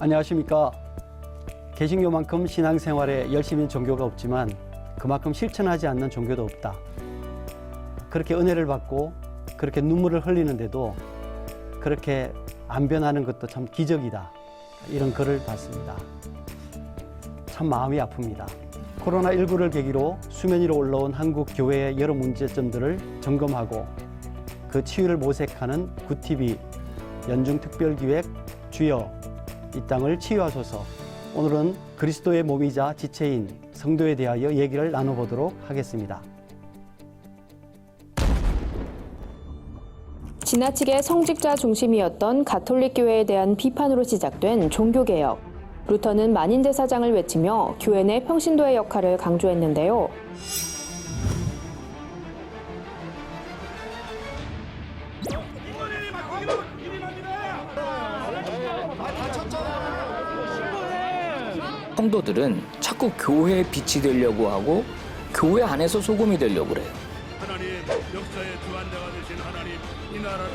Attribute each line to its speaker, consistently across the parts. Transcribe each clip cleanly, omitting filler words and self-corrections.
Speaker 1: 안녕하십니까. 개신교만큼 신앙생활에 열심인 종교가 없지만 그만큼 실천하지 않는 종교도 없다. 그렇게 은혜를 받고 그렇게 눈물을 흘리는데도 그렇게 안 변하는 것도 참 기적이다. 이런 글을 봤습니다. 참 마음이 아픕니다. 코로나19를 계기로 수면 위로 올라온 한국 교회의 여러 문제점들을 점검하고 그 치유를 모색하는 굿TV 연중특별기획 주여 이 땅을 치유하소서. 오늘은 그리스도의 몸이자 지체인 성도에 대하여 얘기를 나눠보도록 하겠습니다.
Speaker 2: 지나치게 성직자 중심이었던 가톨릭 교회에 대한 비판으로 시작된 종교개혁. 루터는 만인제사장을 외치며 교회 내 평신도의 역할을 강조했는데요.
Speaker 3: 성도들은 자꾸 교회의 빛이 되려고 하고 교회 안에서 소금이 되려고 그래요.
Speaker 4: 하나님 역사의 주관자가 되신 하나님 이 나라를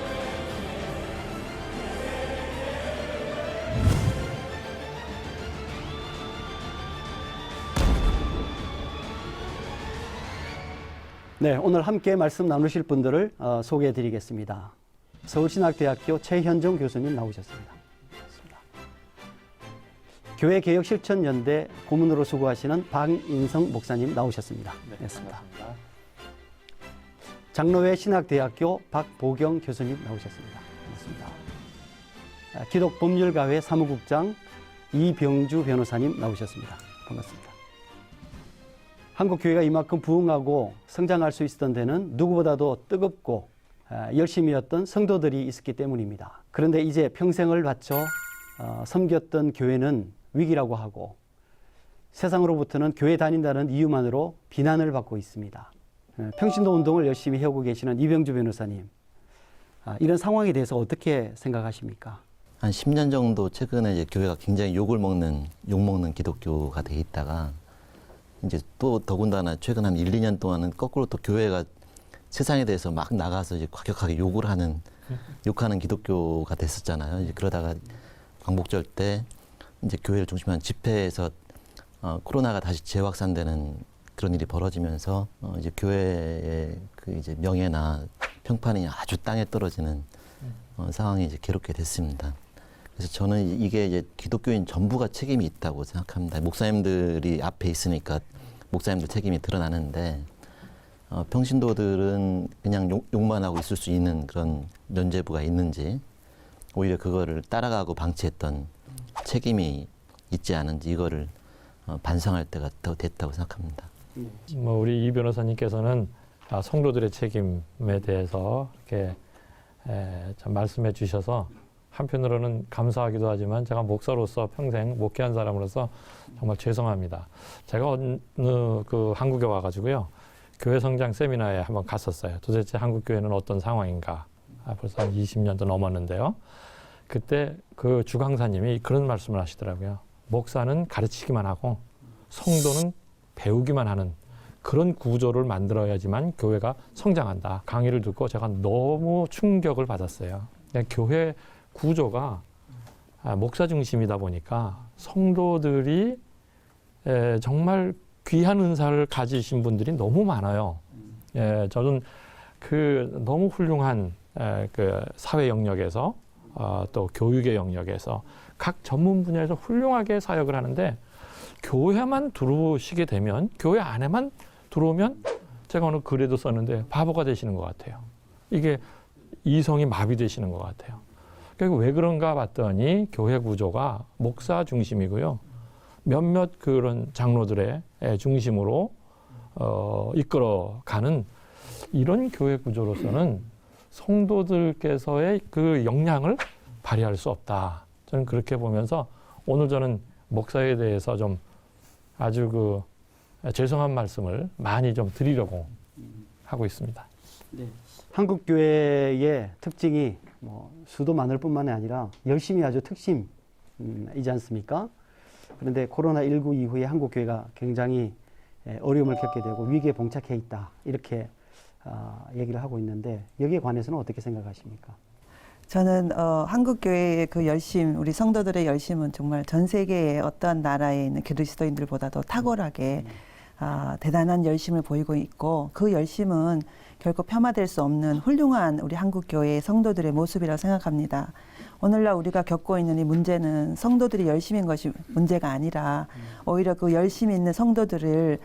Speaker 1: 네, 오늘 함께 말씀 나누실 분들을 소개해 드리겠습니다. 서울신학대학교 최현정 교수님 나오셨습니다. 반갑습니다. 교회개혁실천연대 고문으로 수고하시는 박인성 목사님 나오셨습니다.
Speaker 5: 네,
Speaker 1: 반갑습니다.
Speaker 5: 반갑습니다.
Speaker 1: 장로회 신학대학교 박보경 교수님 나오셨습니다. 반갑습니다. 기독법률가회 사무국장 이병주 변호사님 나오셨습니다. 반갑습니다. 한국 교회가 이만큼 부흥하고 성장할 수 있었던 데는 누구보다도 뜨겁고 열심이었던 성도들이 있었기 때문입니다. 그런데 이제 평생을 바쳐 섬겼던 교회는 위기라고 하고 세상으로부터는 교회 다닌다는 이유만으로 비난을 받고 있습니다. 평신도 운동을 열심히 해오고 계시는 이병주 변호사님, 이런 상황에 대해서 어떻게 생각하십니까?
Speaker 6: 한 10년 정도 최근에 이제 교회가 굉장히 욕먹는 기독교가 돼 있다가 이제 또 더군다나 최근 한 1, 2년 동안은 거꾸로 또 교회가 세상에 대해서 막 나가서 이제 과격하게 욕하는 기독교가 됐었잖아요. 이제 그러다가 광복절 때 이제 교회를 중심한 집회에서 코로나가 다시 재확산되는 그런 일이 벌어지면서 이제 교회의 그 이제 명예나 평판이 아주 땅에 떨어지는 상황이 이제 괴롭게 됐습니다. 그래서 저는 이게 이제 기독교인 전부가 책임이 있다고 생각합니다. 목사님들이 앞에 있으니까 목사님들 책임이 드러나는데 평신도들은 그냥 욕만 하고 있을 수 있는 그런 면죄부가 있는지 오히려 그거를 따라가고 방치했던 책임이 있지 않은지 이거를 반성할 때가 더 됐다고 생각합니다.
Speaker 5: 우리 이 변호사님께서는 성도들의 책임에 대해서 이렇게 참 말씀해 주셔서 한편으로는 감사하기도 하지만 제가 목사로서 평생 목회한 사람으로서 정말 죄송합니다. 제가 어느 그 한국에 와가지고요. 교회 성장 세미나에 한번 갔었어요. 도대체 한국 교회는 어떤 상황인가. 벌써 한 20년도 넘었는데요. 그때 그 주강사님이 그런 말씀을 하시더라고요. 목사는 가르치기만 하고 성도는 배우기만 하는 그런 구조를 만들어야지만 교회가 성장한다. 강의를 듣고 제가 너무 충격을 받았어요. 교회 구조가 목사 중심이다 보니까 성도들이 정말 귀한 은사를 가지신 분들이 너무 많아요. 저는 그 너무 훌륭한 그 사회 영역에서 또 교육의 영역에서 각 전문 분야에서 훌륭하게 사역을 하는데 교회만 들어오시게 되면 교회 안에만 들어오면 제가 오늘 글에도 썼는데 바보가 되시는 것 같아요. 이게 이성이 마비되시는 것 같아요. 그러니까 왜 그런가 봤더니 교회 구조가 목사 중심이고요. 몇몇 그런 장로들의 중심으로 이끌어가는 이런 교회 구조로서는 성도들께서의 그 역량을 발휘할 수 없다. 저는 그렇게 보면서 오늘 저는 목사에 대해서 좀 아주 그 죄송한 말씀을 많이 좀 드리려고 하고 있습니다.
Speaker 1: 네. 한국 교회의 특징이 수도 많을 뿐만이 아니라 열심히 아주 특심이지 않습니까? 그런데 코로나19 이후에 한국 교회가 굉장히 어려움을 겪게 되고 위기에 봉착해 있다. 이렇게 얘기를 하고 있는데 여기에 관해서는 어떻게 생각하십니까?
Speaker 7: 저는 한국교회의 그 열심, 우리 성도들의 열심은 정말 전 세계의 어떠한 나라에 있는 그리스도인들보다도 탁월하게 대단한 열심을 보이고 있고, 그 열심은 결코 폄하될 수 없는 훌륭한 우리 한국교회의 성도들의 모습이라고 생각합니다. 오늘날 우리가 겪고 있는 이 문제는 성도들이 열심인 것이 문제가 아니라 오히려 그 열심히 있는 성도들을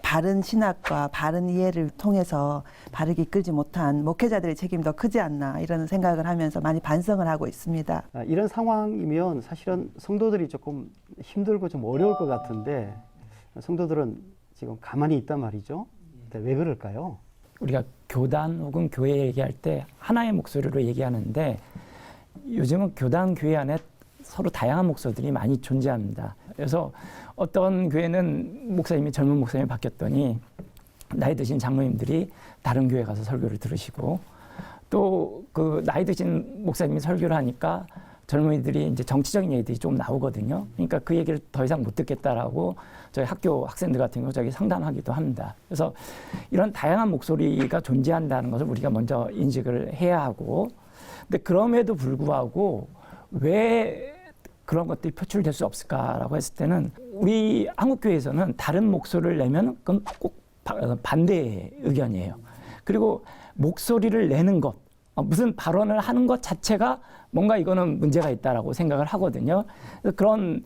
Speaker 7: 바른 신학과 바른 이해를 통해서 바르게 이끌지 못한 목회자들의 책임이 더 크지 않나, 이런 생각을 하면서 많이 반성을 하고 있습니다.
Speaker 1: 이런 상황이면 사실은 성도들이 조금 힘들고 좀 어려울 것 같은데 성도들은 지금 가만히 있단 말이죠. 근데 왜 그럴까요?
Speaker 8: 우리가 교단 혹은 교회 얘기할 때 하나의 목소리로 얘기하는데, 요즘은 교단 교회 안에 서로 다양한 목소리들이 많이 존재합니다. 그래서 어떤 교회는 목사님이 젊은 목사님이 바뀌었더니 나이 드신 장로님들이 다른 교회 가서 설교를 들으시고, 또 그 나이 드신 목사님이 설교를 하니까 젊은이들이 이제 정치적인 얘기들이 좀 나오거든요. 그러니까 그 얘기를 더 이상 못 듣겠다라고 저희 학교 학생들 같은 경우 저기 상담하기도 합니다. 그래서 이런 다양한 목소리가 존재한다는 것을 우리가 먼저 인식을 해야 하고, 근데 그럼에도 불구하고 왜 그런 것들이 표출될 수 없을까라고 했을 때는, 우리 한국교회에서는 다른 목소리를 내면 그건 꼭 반대 의견이에요. 그리고 목소리를 내는 것, 무슨 발언을 하는 것 자체가 뭔가 이거는 문제가 있다라고 생각을 하거든요. 그래서 그런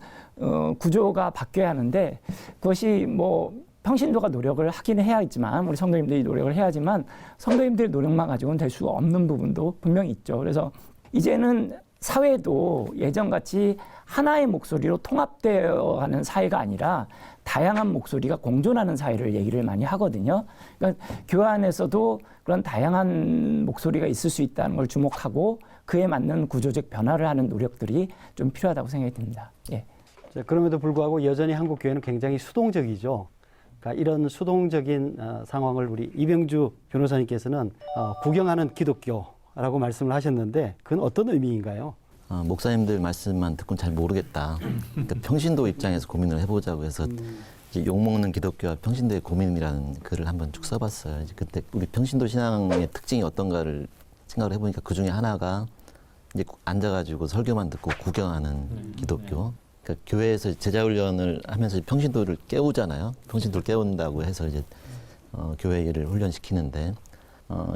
Speaker 8: 구조가 바뀌어야 하는데, 그것이 뭐 평신도가 노력을 하긴 해야지만, 우리 성도님들이 노력을 해야지만 성도님들의 노력만 가지고는 될 수가 없는 부분도 분명히 있죠. 그래서 이제는 사회도 예전같이 하나의 목소리로 통합되어 가는 사회가 아니라 다양한 목소리가 공존하는 사회를 얘기를 많이 하거든요. 그러니까 교회 안에서도 그런 다양한 목소리가 있을 수 있다는 걸 주목하고 그에 맞는 구조적 변화를 하는 노력들이 좀 필요하다고 생각이 듭니다. 예.
Speaker 1: 그럼에도 불구하고 여전히 한국 교회는 굉장히 수동적이죠. 그러니까 이런 수동적인 상황을 우리 이병주 변호사님께서는 구경하는 기독교라고 말씀을 하셨는데, 그건 어떤 의미인가요?
Speaker 6: 목사님들 말씀만 듣고는 잘 모르겠다. 그러니까 평신도 입장에서 고민을 해보자고 해서 이제 욕먹는 기독교와 평신도의 고민이라는 글을 한번 쭉 써봤어요. 이제 그때 우리 평신도 신앙의 특징이 어떤가를 생각을 해보니까 그 중에 하나가 이제 앉아가지고 설교만 듣고 구경하는 기독교. 그러니까 교회에서 제자훈련을 하면서 평신도를 깨우잖아요. 평신도를 깨운다고 해서 이제 교회를 훈련시키는데,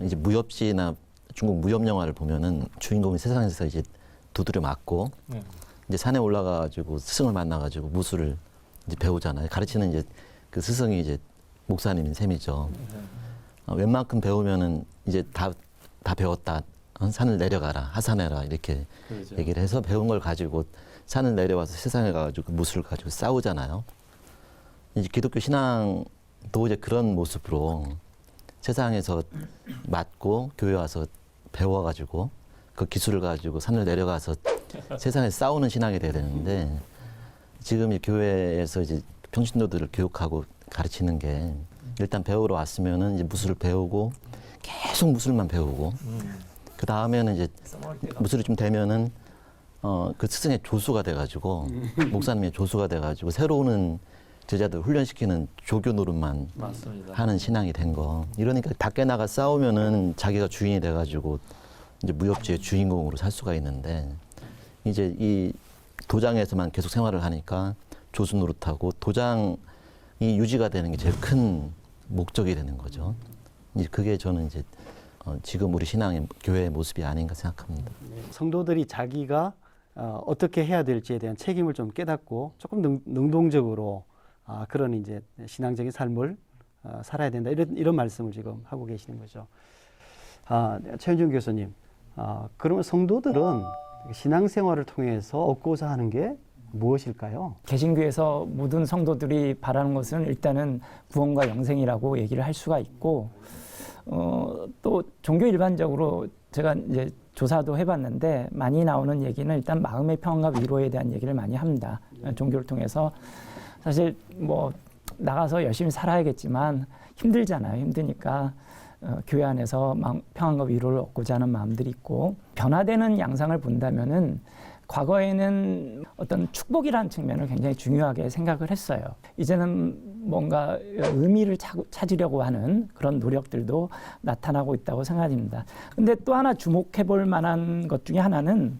Speaker 6: 이제 무협지나 중국 무협 영화를 보면은 주인공이 세상에서 이제 두드려 맞고 이제 산에 올라가가지고 스승을 만나가지고 무술을 이제 배우잖아요. 가르치는 이제 그 스승이 이제 목사님인 셈이죠. 웬만큼 배우면은 이제 다 배웠다. 산을 내려가라, 하산해라, 이렇게 그렇죠. 얘기를 해서 배운 걸 가지고 산을 내려와서 세상에 가가지고 무술을 가지고 싸우잖아요. 이제 기독교 신앙도 이제 그런 모습으로 세상에서 맞고 교회 와서 배워가지고 그 기술을 가지고 산을 내려가서 세상에서 싸우는 신앙이 돼야 되는데, 지금 이 교회에서 이제 평신도들을 교육하고 가르치는 게, 일단 배우러 왔으면은 이제 무술을 배우고 계속 무술만 배우고, 그 다음에는 이제 무술이 좀 되면은 그 스승의 조수가 돼가지고 목사님의 조수가 돼가지고 새로 오는 제자들 훈련시키는 조교 노릇만 맞습니다. 하는 신앙이 된 거. 이러니까 밖에 나가 싸우면은 자기가 주인이 돼가지고 이제 무협지의 주인공으로 살 수가 있는데, 이제 이 도장에서만 계속 생활을 하니까 조수 노릇하고 도장이 유지가 되는 게 제일 큰 목적이 되는 거죠. 이제 그게 저는 이제 지금 우리 신앙의 교회의 모습이 아닌가 생각합니다.
Speaker 1: 성도들이 자기가 어떻게 해야 될지에 대한 책임을 좀 깨닫고 조금 능동적으로 그런 이제 신앙적인 삶을 살아야 된다, 이런 말씀을 지금 하고 계시는 거죠. 최현중 교수님, 그러면 성도들은 신앙생활을 통해서 얻고자 하는 게 무엇일까요?
Speaker 8: 개신교에서 모든 성도들이 바라는 것은 일단은 구원과 영생이라고 얘기를 할 수가 있고, 또 종교 일반적으로 제가 이제 조사도 해봤는데 많이 나오는 얘기는 일단 마음의 평안과 위로에 대한 얘기를 많이 합니다. 종교를 통해서 사실 뭐 나가서 열심히 살아야겠지만 힘들잖아요. 힘드니까 교회 안에서 평안과 위로를 얻고자 하는 마음들이 있고, 변화되는 양상을 본다면은 과거에는 어떤 축복이라는 측면을 굉장히 중요하게 생각을 했어요. 이제는 뭔가 의미를 찾으려고 하는 그런 노력들도 나타나고 있다고 생각합니다. 근데 또 하나 주목해 볼 만한 것 중에 하나는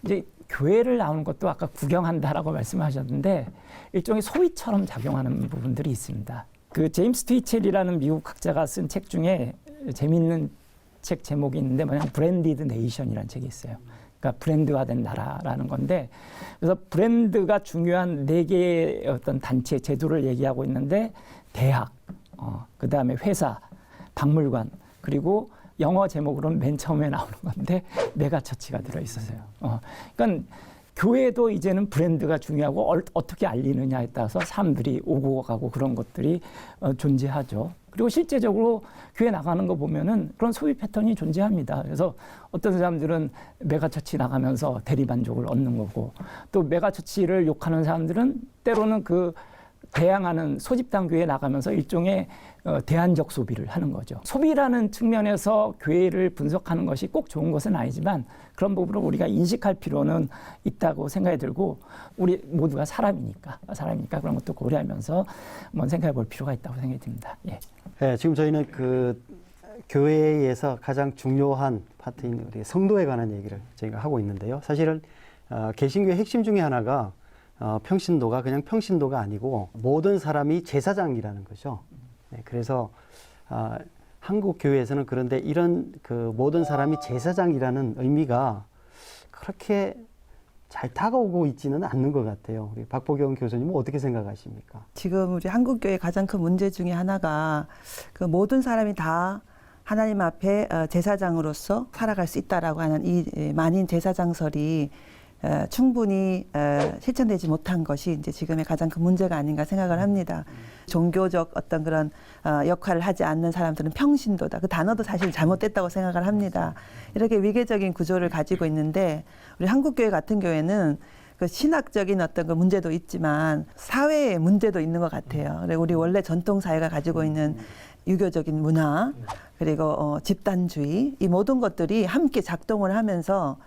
Speaker 8: 이제 교회를 나오는 것도 아까 구경한다라고 말씀하셨는데 일종의 소위처럼 작용하는 부분들이 있습니다. 그 제임스 트위첼이라는 미국 학자가 쓴 책 중에 재미있는 책 제목이 있는데 뭐냐면 브랜디드 네이션이라는 책이 있어요. 그러니까 브랜드화된 나라라는 건데 그래서 브랜드가 중요한 4개의 어떤 단체 제도를 얘기하고 있는데 대학, 그다음에 회사, 박물관 그리고 영어 제목으로는 맨 처음에 나오는 건데 메가처치가 들어있었어요. 그러니까 교회도 이제는 브랜드가 중요하고 어떻게 알리느냐에 따라서 사람들이 오고 가고 그런 것들이 존재하죠. 그리고 실제적으로 교회 나가는 거 보면은 그런 소비 패턴이 존재합니다. 그래서 어떤 사람들은 메가처치 나가면서 대리만족을 얻는 거고 또 메가처치를 욕하는 사람들은 때로는 그 대항하는 소집단 교회에 나가면서 일종의 대안적 소비를 하는 거죠. 소비라는 측면에서 교회를 분석하는 것이 꼭 좋은 것은 아니지만 그런 부분을 우리가 인식할 필요는 있다고 생각이 들고 우리 모두가 사람이니까 그런 것도 고려하면서 한번 생각해 볼 필요가 있다고 생각이 듭니다. 예.
Speaker 1: 네, 지금 저희는 그 교회에서 가장 중요한 파트인 우리 성도에 관한 얘기를 저희가 하고 있는데요. 사실은 개신교의 핵심 중에 하나가 평신도가 그냥 평신도가 아니고 모든 사람이 제사장이라는 거죠. 네, 그래서 한국 교회에서는 그런데 이런 그 모든 사람이 제사장이라는 의미가 그렇게 잘 다가오고 있지는 않는 것 같아요. 우리 박보경 교수님은 어떻게 생각하십니까?
Speaker 7: 지금 우리 한국교회 가장 큰 문제 중에 하나가 그 모든 사람이 다 하나님 앞에 제사장으로서 살아갈 수 있다라고 하는 이 만인 제사장설이 충분히 실천되지 못한 것이 이제 지금의 가장 큰 문제가 아닌가 생각을 합니다. 종교적 어떤 그런 역할을 하지 않는 사람들은 평신도다. 그 단어도 사실 잘못됐다고 생각을 합니다. 이렇게 위계적인 구조를 가지고 있는데 우리 한국교회 같은 교회는 그 신학적인 어떤 그 문제도 있지만 사회의 문제도 있는 것 같아요. 그리고 우리 원래 전통 사회가 가지고 있는 유교적인 문화 그리고 집단주의 이 모든 것들이 함께 작동을 하면서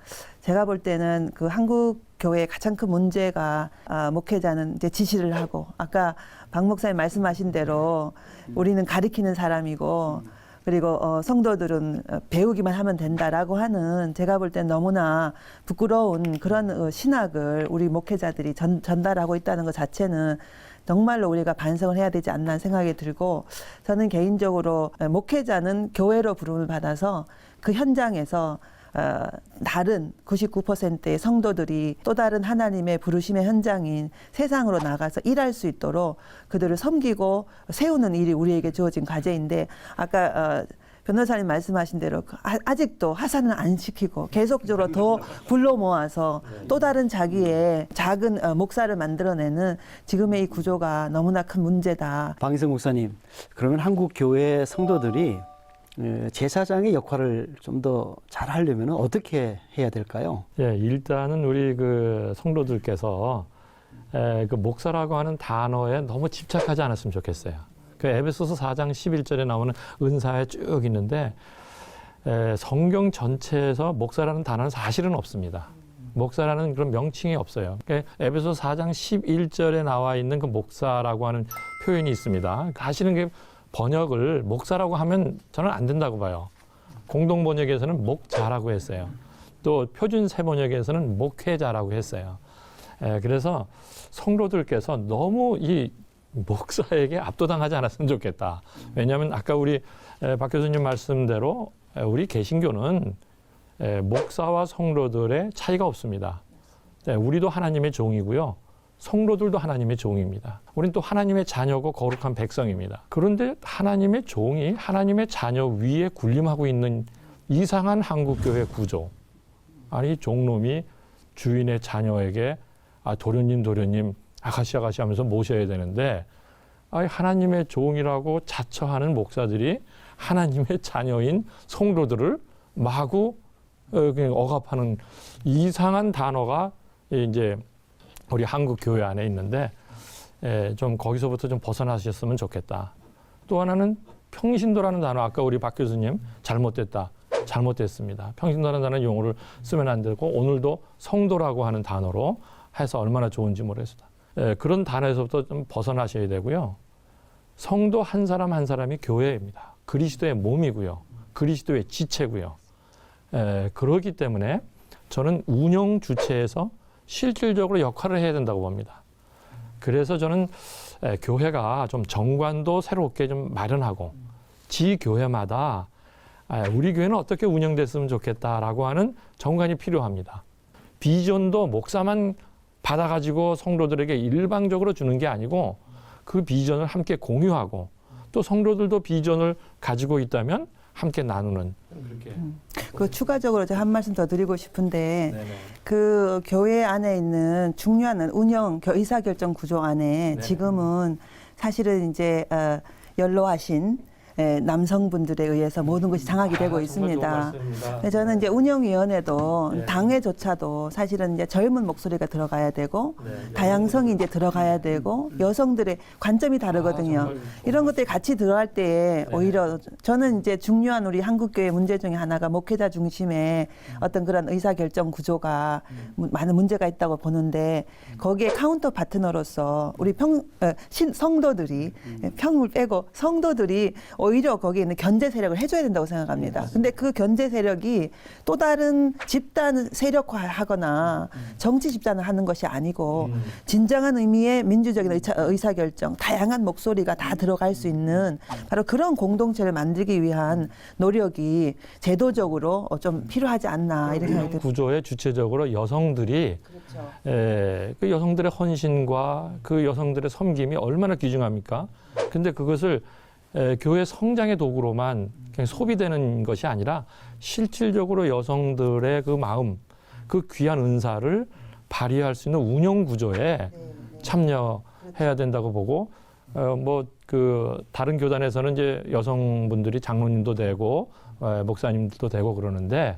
Speaker 7: 제가 볼 때는 그 한국 교회의 가장 큰 문제가 목회자는 이제 지시를 하고 아까 박 목사님 말씀하신 대로 우리는 가리키는 사람이고 그리고 성도들은 배우기만 하면 된다라고 하는 제가 볼 땐 너무나 부끄러운 그런 신학을 우리 목회자들이 전달하고 있다는 것 자체는 정말로 우리가 반성을 해야 되지 않나 생각이 들고 저는 개인적으로 목회자는 교회로 부름을 받아서 그 현장에서 다른 99%의 성도들이 또 다른 하나님의 부르심의 현장인 세상으로 나가서 일할 수 있도록 그들을 섬기고 세우는 일이 우리에게 주어진 과제인데 아까 변호사님 말씀하신 대로 아직도 하산은 안 시키고 계속적으로 더 불러 모아서 또 다른 자기의 작은 목사를 만들어내는 지금의 이 구조가 너무나 큰 문제다.
Speaker 1: 방희성 목사님, 그러면 한국 교회 성도들이 제사장의 역할을 좀 더 잘하려면 어떻게 해야 될까요?
Speaker 5: 예, 일단은 우리 그 성도들께서 그 목사라고 하는 단어에 너무 집착하지 않았으면 좋겠어요. 그 에베소서 4장 11절에 나오는 은사에 쭉 있는데 성경 전체에서 목사라는 단어는 사실은 없습니다. 목사라는 그런 명칭이 없어요. 에베소서 4장 11절에 나와 있는 그 목사라고 하는 표현이 있습니다. 사실은 그 번역을 목사라고 하면 저는 안 된다고 봐요. 공동 번역에서는 목자라고 했어요. 또 표준 새 번역에서는 목회자라고 했어요. 그래서 성도들께서 너무 이 목사에게 압도당하지 않았으면 좋겠다. 왜냐하면 아까 우리 박 교수님 말씀대로 우리 개신교는 목사와 성도들의 차이가 없습니다. 우리도 하나님의 종이고요. 성도들도 하나님의 종입니다. 우리는 또 하나님의 자녀고 거룩한 백성입니다. 그런데 하나님의 종이 하나님의 자녀 위에 군림하고 있는 이상한 한국교회 구조. 아니 종놈이 주인의 자녀에게 도련님 아가씨 하면서 모셔야 되는데 하나님의 종이라고 자처하는 목사들이 하나님의 자녀인 성도들을 마구 억압하는 이상한 단어가 이제 우리 한국 교회 안에 있는데 좀 거기서부터 좀 벗어나셨으면 좋겠다. 또 하나는 평신도라는 단어 아까 우리 박 교수님 잘못됐다. 잘못됐습니다. 평신도라는 용어를 쓰면 안 되고 오늘도 성도라고 하는 단어로 해서 얼마나 좋은지 모르겠습니다. 그런 단어에서부터 좀 벗어나셔야 되고요. 성도 한 사람 한 사람이 교회입니다. 그리스도의 몸이고요. 그리스도의 지체고요. 그렇기 때문에 저는 운영 주체에서 실질적으로 역할을 해야 된다고 봅니다. 그래서 저는 교회가 좀 정관도 새롭게 좀 마련하고 지 교회마다 우리 교회는 어떻게 운영됐으면 좋겠다라고 하는 정관이 필요합니다. 비전도 목사만 받아가지고 성도들에게 일방적으로 주는 게 아니고 그 비전을 함께 공유하고 또 성도들도 비전을 가지고 있다면 함께 나누는 그렇게.
Speaker 7: 그 추가적으로 제가 한 말씀 더 드리고 싶은데
Speaker 5: 네네.
Speaker 7: 그 교회 안에 있는 중요한 운영 의사결정 구조 안에
Speaker 5: 네네.
Speaker 7: 지금은 사실은 이제 연로하신 남성분들에 의해서 모든 것이 장악이 되고 있습니다. 그래서 저는 이제 운영위원회도
Speaker 5: 네.
Speaker 7: 당회조차도 사실은 이제 젊은 목소리가 들어가야 되고
Speaker 5: 네.
Speaker 7: 다양성이 이제 들어가야 되고 여성들의 관점이 다르거든요.
Speaker 5: 정말
Speaker 7: 이런 것들이 같이 들어갈 때에
Speaker 5: 네.
Speaker 7: 오히려 저는 이제 중요한 우리 한국교회 문제 중에 하나가 목회자 중심의 어떤 그런 의사결정 구조가 많은 문제가 있다고 보는데 거기에 카운터 파트너로서 우리 성도들이 평을 빼고 성도들이 오히려 거기에 있는 견제 세력을 해줘야 된다고 생각합니다. 근데 그 견제 세력이 또 다른 집단 세력화하거나 정치 집단을 하는 것이 아니고 진정한 의미의 민주적인 의사결정, 다양한 목소리가 다 들어갈 수 있는 바로 그런 공동체를 만들기 위한 노력이 제도적으로 좀 필요하지 않나 이런 생각이 듭니다.
Speaker 5: 구조의 주체적으로 여성들이 그 여성들의 헌신과 그 여성들의 섬김이 얼마나 귀중합니까? 근데 그것을 교회 성장의 도구로만 그냥 소비되는 것이 아니라 실질적으로 여성들의 그 마음, 그 귀한 은사를 발휘할 수 있는 운영 구조에 참여해야 된다고 보고, 뭐 그 다른 교단에서는 이제 여성분들이 장로님도 되고 목사님들도 되고 그러는데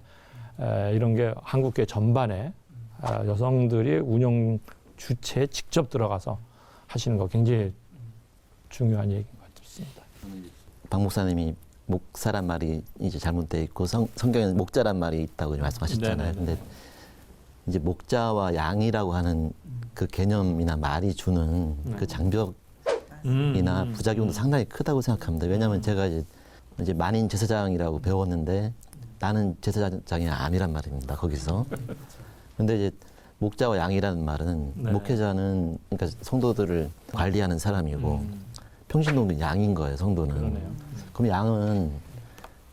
Speaker 5: 이런 게 한국교회 전반에 여성들이 운영 주체에 직접 들어가서 하시는 거 굉장히 중요한 얘기인 것 같습니다.
Speaker 6: 박 목사님이 목사란 말이 이제 잘못되어 있고 성경에는 목자란 말이 있다고 말씀하셨잖아요.
Speaker 5: 네네.
Speaker 6: 근데 이제 목자와 양이라고 하는 그 개념이나 말이 주는 그 장벽이나 부작용도 상당히 크다고 생각합니다. 왜냐하면 제가 이제 만인 제사장이라고 배웠는데 나는 제사장이 아니란 말입니다. 거기서. 근데 이제 목자와 양이라는 말은
Speaker 5: 네.
Speaker 6: 목회자는 그러니까 성도들을 관리하는 사람이고 평신도는 양인 거예요. 성도는.
Speaker 5: 그러네요.
Speaker 6: 그럼 양은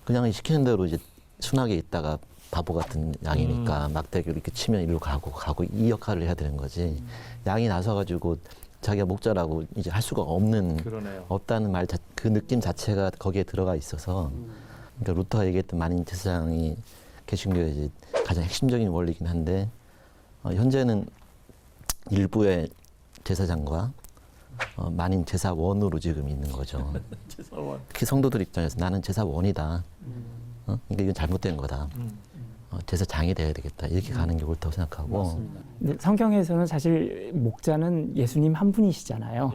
Speaker 6: 그냥 시키는 대로 이제 순하게 있다가 바보 같은 양이니까 막대기로 이렇게 치면 일로 가고 이 역할을 해야 되는 거지. 양이 나서가지고 자기가 목자라고 이제 할 수가
Speaker 5: 그러네요.
Speaker 6: 없다는 말, 그 느낌 자체가 거기에 들어가 있어서 그러니까 루터가 얘기했던 만인 제사장이 개신교의 이제 가장 핵심적인 원리긴 한데 현재는 일부의 제사장과 만인 제사원으로 지금 있는 거죠. 특히 성도들 입장에서 나는 제사원이다. 그러니까 이건 잘못된 거다. 제사장이 돼야 되겠다. 이렇게 가는 게 옳다고 생각하고.
Speaker 8: 근데 성경에서는 사실 목자는 예수님 한 분이시잖아요.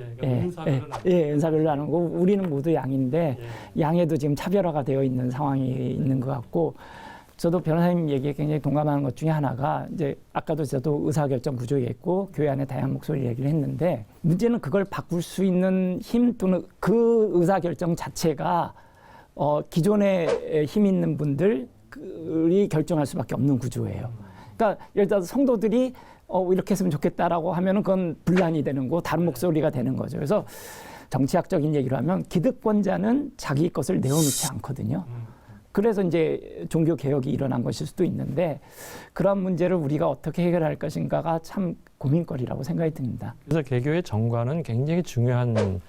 Speaker 8: 은사별로 하는 거. 우리는 모두 양인데 양에도 지금 차별화가 되어 있는 상황이 있는 것 같고 저도 변호사님 얘기에 굉장히 동감하는 것 중에 하나가 이제 아까도 저도 의사결정 구조 얘기했고 교회 안에 다양한 목소리 얘기를 했는데 문제는 그걸 바꿀 수 있는 힘 또는 그 의사결정 자체가 기존에 힘 있는 분들이 결정할 수밖에 없는 구조예요. 그러니까 예를 들어서 성도들이 이렇게 했으면 좋겠다라고 하면은 그건 분란이 되는 거, 다른 목소리가 되는 거죠. 그래서 정치학적인 얘기로 하면 기득권자는 자기 것을 내어놓지 않거든요. 그래서 이제 종교 개혁이 일어난 것일 수도 있는데 그런 문제를 우리가 어떻게 해결할 것인가가 참 고민거리라고 생각이 듭니다.
Speaker 5: 그래서 개교의 정관은 굉장히 중요한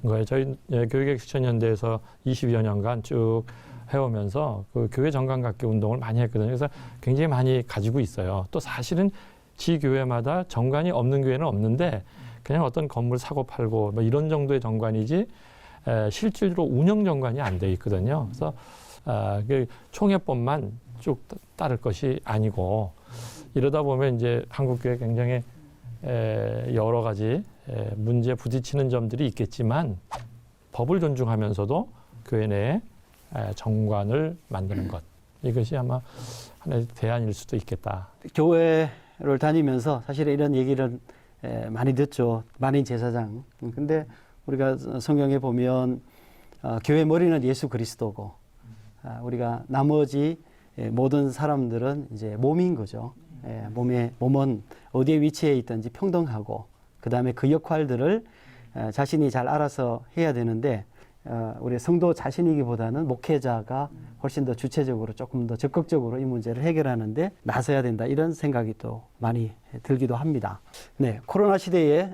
Speaker 5: 거예요. 저희 교육의 실천연대에서 20여 년간 쭉 해오면서 그 교회 정관 갖기 운동을 많이 했거든요. 그래서 굉장히 많이 가지고 있어요. 또 사실은 지 교회마다 정관이 없는 교회는 없는데 그냥 어떤 건물 사고 팔고 뭐 이런 정도의 정관이지 실질적으로 운영 정관이 안 돼 있거든요. 그래서 그 총회법만 쭉 따를 것이 아니고 이러다 보면 이제 한국교회 굉장히 여러 가지 문제에 부딪히는 점들이 있겠지만 법을 존중하면서도 교회 내에 정관을 만드는 것 이것이 아마 하나의 대안일 수도 있겠다.
Speaker 1: 교회를 다니면서 사실 이런 얘기를 많이 듣죠. 만인 제사장. 근데 우리가 성경에 보면 교회 머리는 예수 그리스도고 우리가 나머지 모든 사람들은 이제 몸인 거죠. 몸은 어디에 위치해 있든지 평등하고 그다음에 그 역할들을 자신이 잘 알아서 해야 되는데 우리 성도 자신이기보다는 목회자가 훨씬 더 주체적으로 조금 더 적극적으로 이 문제를 해결하는데 나서야 된다 이런 생각이 또 많이 들기도 합니다. 네, 코로나 시대에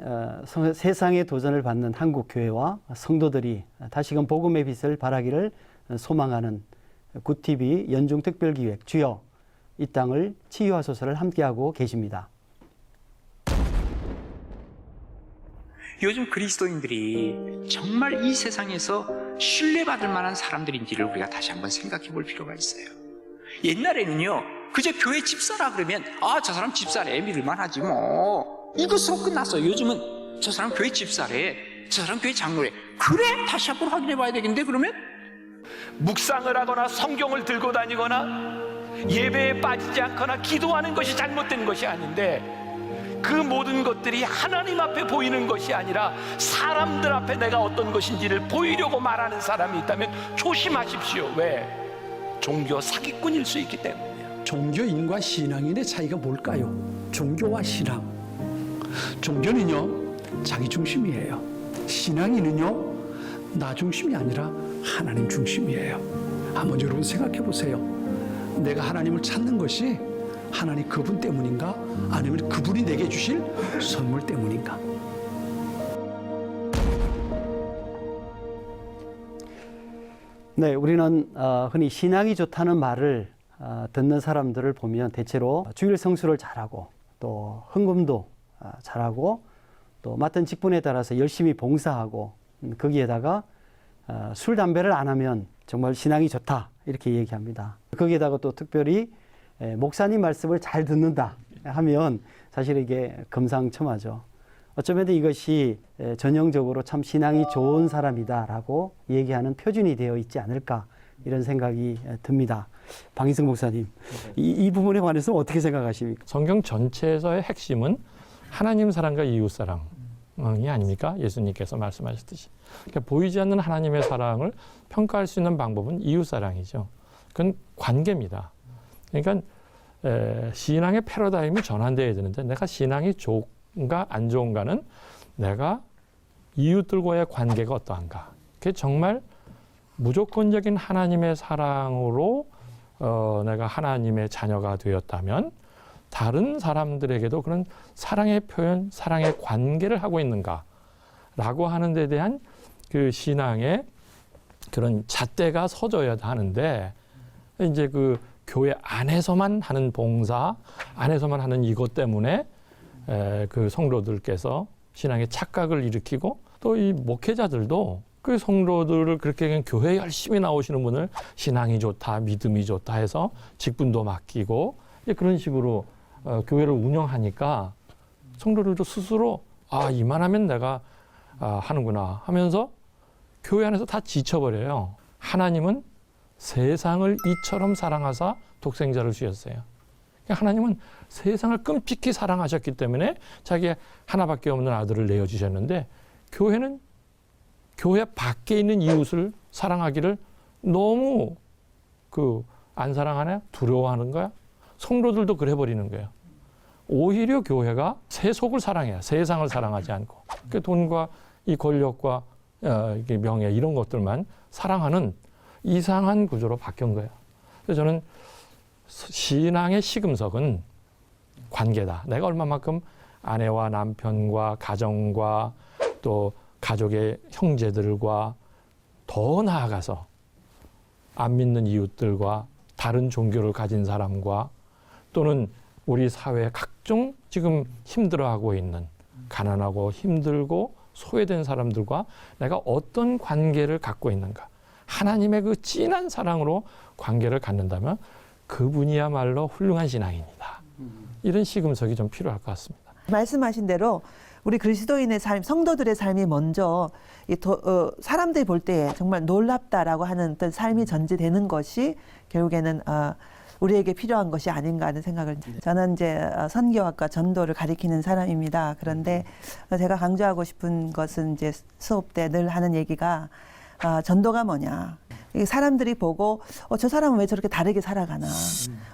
Speaker 1: 세상의 도전을 받는 한국 교회와 성도들이 다시금 복음의 빛을 발하기를 소망하는 굿TV 연중 특별기획 주여 이 땅을 치유하소서를 함께하고 계십니다.
Speaker 9: 요즘 그리스도인들이 정말 이 세상에서 신뢰받을 만한 사람들인지를 우리가 다시 한번 생각해 볼 필요가 있어요. 옛날에는요, 그저 교회 집사라 그러면 저 사람 집사래, 믿을만 하지 뭐, 이것으로 끝났어요. 요즘은 저 사람 교회 집사래, 저 사람 교회 장로래. 그래? 다시 한번 확인해 봐야 되겠는데. 그러면 묵상을 하거나 성경을 들고 다니거나 예배에 빠지지 않거나 기도하는 것이 잘못된 것이 아닌데, 그 모든 것들이 하나님 앞에 보이는 것이 아니라 사람들 앞에 내가 어떤 것인지를 보이려고 말하는 사람이 있다면 조심하십시오. 왜? 종교 사기꾼일 수 있기 때문이에요.
Speaker 10: 종교인과 신앙인의 차이가 뭘까요? 종교와 신앙. 종교는요, 자기 중심이에요. 신앙인은요, 나 중심이 아니라 하나님 중심이에요. 한번 여러분 생각해 보세요. 내가 하나님을 찾는 것이 하나님 그분 때문인가? 아니면 그분이 내게 주실 선물 때문인가?
Speaker 1: 네, 우리는 흔히 신앙이 좋다는 말을 듣는 사람들을 보면 대체로 주일 성수를 잘하고 또 헌금도 잘하고 또 맡은 직분에 따라서 열심히 봉사하고 거기에다가 술, 담배를 안 하면 정말 신앙이 좋다 이렇게 얘기합니다. 거기에다가 또 특별히 목사님 말씀을 잘 듣는다 하면 사실 이게 금상첨화죠. 어쩌면 이것이 전형적으로 참 신앙이 좋은 사람이다라고 얘기하는 표준이 되어 있지 않을까 이런 생각이 듭니다. 방희승 목사님, 이 부분에 관해서 어떻게 생각하십니까?
Speaker 5: 성경 전체에서의 핵심은 하나님 사랑과 이웃 사랑이 아닙니까? 예수님께서 말씀하셨듯이. 그러니까 보이지 않는 하나님의 사랑을 평가할 수 있는 방법은 이웃 사랑이죠. 그건 관계입니다. 그러니까 신앙의 패러다임이 전환되어야 되는데 내가 신앙이 좋은가 안 좋은가는 내가 이웃들과의 관계가 어떠한가. 그게 정말 무조건적인 하나님의 사랑으로 내가 하나님의 자녀가 되었다면 다른 사람들에게도 그런 사랑의 표현, 사랑의 관계를 하고 있는가라고 하는 데 대한 그 신앙의 그런 잣대가 서져야 하는데 이제 그 교회 안에서만 하는 봉사, 안에서만 하는 이것 때문에 그 성도들께서 신앙의 착각을 일으키고 또 이 목회자들도 그 성도들을 그렇게 그냥 교회에 열심히 나오시는 분을 신앙이 좋다, 믿음이 좋다 해서 직분도 맡기고 그런 식으로 교회를 운영하니까 성도들도 스스로 이만하면 내가 하는구나 하면서 교회 안에서 다 지쳐버려요. 하나님은 세상을 이처럼 사랑하사 독생자를 주셨어요. 하나님은 세상을 끔찍히 사랑하셨기 때문에 자기 하나밖에 없는 아들을 내어주셨는데 교회는 교회 밖에 있는 이웃을 사랑하기를 너무 안 사랑하냐? 두려워하는 거야? 성도들도 그래버리는 거예요. 오히려 교회가 세속을 사랑해야 세상을 사랑하지 않고 그 돈과 이 권력과 명예 이런 것들만 사랑하는 이상한 구조로 바뀐 거예요. 그래서 저는 신앙의 시금석은 관계다. 내가 얼마만큼 아내와 남편과 가정과 또 가족의 형제들과 더 나아가서 안 믿는 이웃들과 다른 종교를 가진 사람과 또는 우리 사회의 각종 지금 힘들어하고 있는 가난하고 힘들고 소외된 사람들과 내가 어떤 관계를 갖고 있는가. 하나님의 그 진한 사랑으로 관계를 갖는다면 그분이야말로 훌륭한 신앙인이다. 이런 시금석이 좀 필요할 것 같습니다.
Speaker 7: 말씀하신 대로 우리 그리스도인의 삶, 성도들의 삶이 먼저 사람들이 볼 때 정말 놀랍다라고 하는 어떤 삶이 전제되는 것이 결국에는 우리에게 필요한 것이 아닌가 하는 생각을. 저는 이제 선교학과 전도를 가리키는 사람입니다. 그런데 제가 강조하고 싶은 것은 이제 수업 때 늘 하는 얘기가 전도가 뭐냐. 사람들이 보고 저 사람은 왜 저렇게 다르게 살아가나.